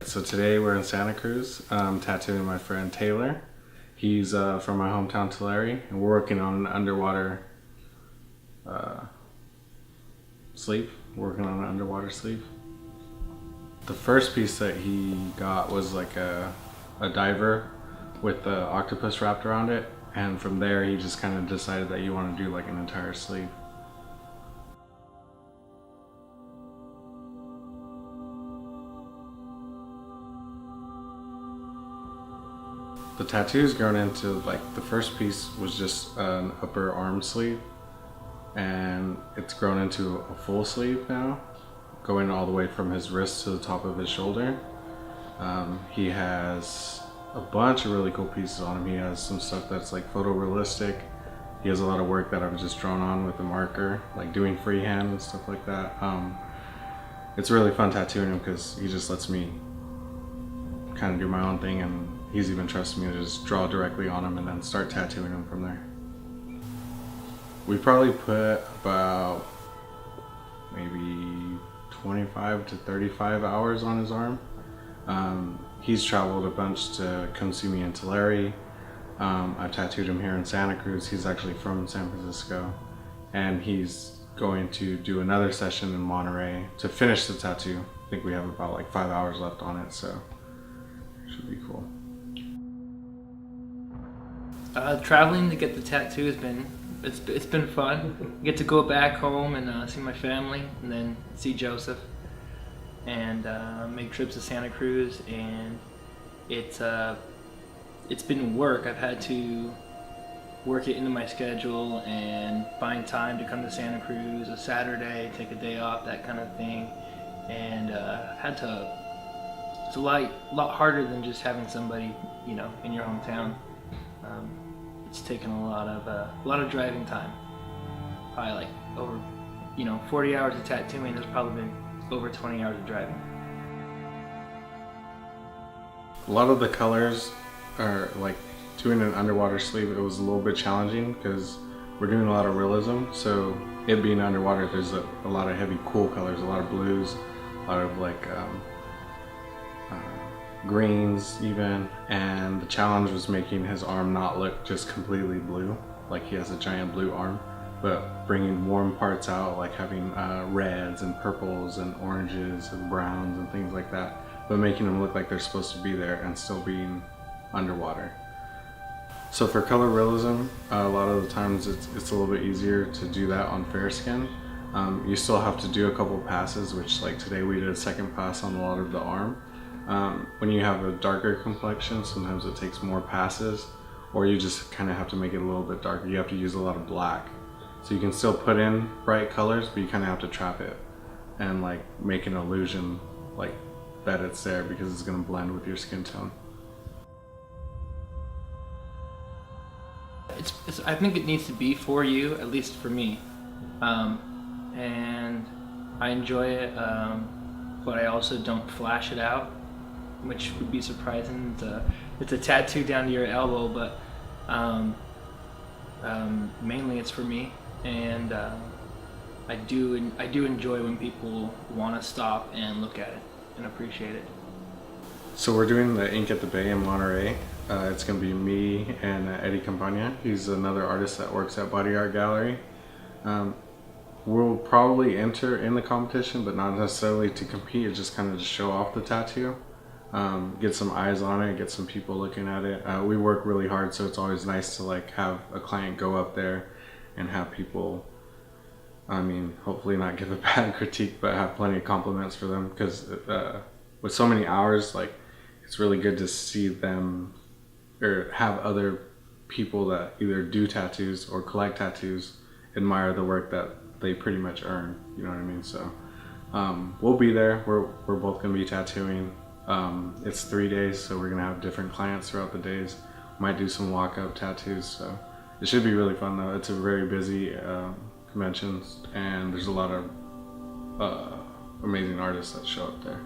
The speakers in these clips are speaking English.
So today we're in Santa Cruz, tattooing my friend Taylor. He's from my hometown Tulare, and we're working on an underwater sleeve. Working on an underwater sleeve. The first piece that he got was like a diver with the octopus wrapped around it, and from there he just kind of decided that you want to do like an entire sleeve. The tattoo's grown into, like, the first piece was just an upper arm sleeve, and it's grown into a full sleeve now, going all the way from his wrist to the top of his shoulder. He has a bunch of really cool pieces on him. He has some stuff that's like photorealistic. He has a lot of work that I've just drawn on with a marker, like doing freehand and stuff like that. It's really fun tattooing him because he just lets me kind of do my own thing, and he's even trusted me to just draw directly on him and then start tattooing him from there. We probably put about maybe 25 to 35 hours on his arm. He's traveled a bunch to come see me in Tulare. I tattooed him here in Santa Cruz. He's actually from San Francisco, and he's going to do another session in Monterey to finish the tattoo. I think we have about like 5 hours left on it, so it should be cool. Traveling to get the tattoo it's been fun. Get to go back home and see my family, and then see Joseph, and make trips to Santa Cruz. And it's been work. I've had to work it into my schedule and find time to come to Santa Cruz a Saturday, take a day off, that kind of thing. And it's a lot harder than just having somebody, you know, in your hometown. It's taken a lot of driving time. Probably like over, 40 hours of tattooing. There's probably been over 20 hours of driving. A lot of the colors are like doing an underwater sleeve. It was a little bit challenging because we're doing a lot of realism. So it being underwater, there's a lot of heavy, cool colors, a lot of blues, a lot of like greens even, and the challenge was making his arm not look just completely blue, like he has a giant blue arm, but bringing warm parts out, like having reds and purples and oranges and browns and things like that, but making them look like they're supposed to be there and still being underwater. So for color realism, a lot of the times it's a little bit easier to do that on fair skin. You still have to do a couple passes, which like today we did a second pass on a lot of the arm. When you have a darker complexion, sometimes it takes more passes, or you just kind of have to make it a little bit darker. You have to use a lot of black. So you can still put in bright colors, but you kind of have to trap it and like make an illusion like that it's there, because it's going to blend with your skin tone. I think it needs to be for you, at least for me. And I enjoy it, but I also don't flash it out, which would be surprising. It's a tattoo down to your elbow, but mainly it's for me. And I do enjoy when people want to stop and look at it and appreciate it. So we're doing the Ink at the Bay in Monterey. It's going to be me and Eddie Campagna. He's another artist that works at Body Art Gallery. We'll probably enter in the competition, but not necessarily to compete. It's just kind of to show off the tattoo, get some eyes on it, get some people looking at it. We work really hard, so it's always nice to like have a client go up there and have people, hopefully not give a bad critique, but have plenty of compliments for them, because with so many hours, like, it's really good to see them or have other people that either do tattoos or collect tattoos admire the work that they pretty much earn, you know what I mean? So we'll be there. We're both gonna be tattooing. It's 3 days, so we're gonna have different clients throughout the days. Might do some walk-up tattoos, so it should be really fun though. It's a very busy convention, and there's a lot of amazing artists that show up there.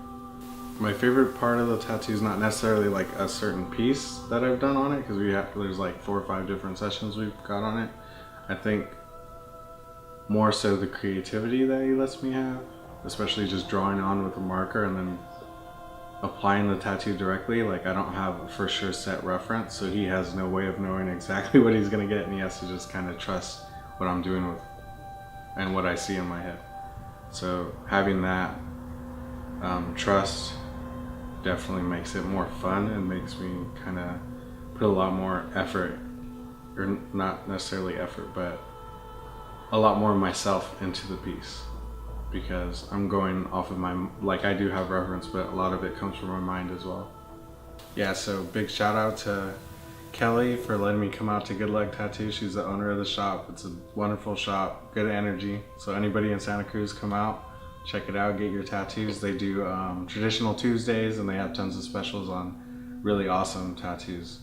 My favorite part of the tattoo is not necessarily like a certain piece that I've done on it, because there's like 4 or 5 different sessions we've got on it. I think more so the creativity that he lets me have, especially just drawing on with a marker and then applying the tattoo directly. Like I don't have a for sure set reference, so he has no way of knowing exactly what he's gonna get, and he has to just kind of trust what I'm doing with and what I see in my head. So having that trust definitely makes it more fun and makes me kind of put a lot more effort, or not necessarily effort, but a lot more of myself into the piece, because I'm going off of my, like I do have reference, but a lot of it comes from my mind as well. Yeah, so big shout out to Kelly for letting me come out to Good Luck Tattoo. She's the owner of the shop. It's a wonderful shop, good energy. So anybody in Santa Cruz, come out, check it out, get your tattoos. They do traditional Tuesdays, and they have tons of specials on really awesome tattoos.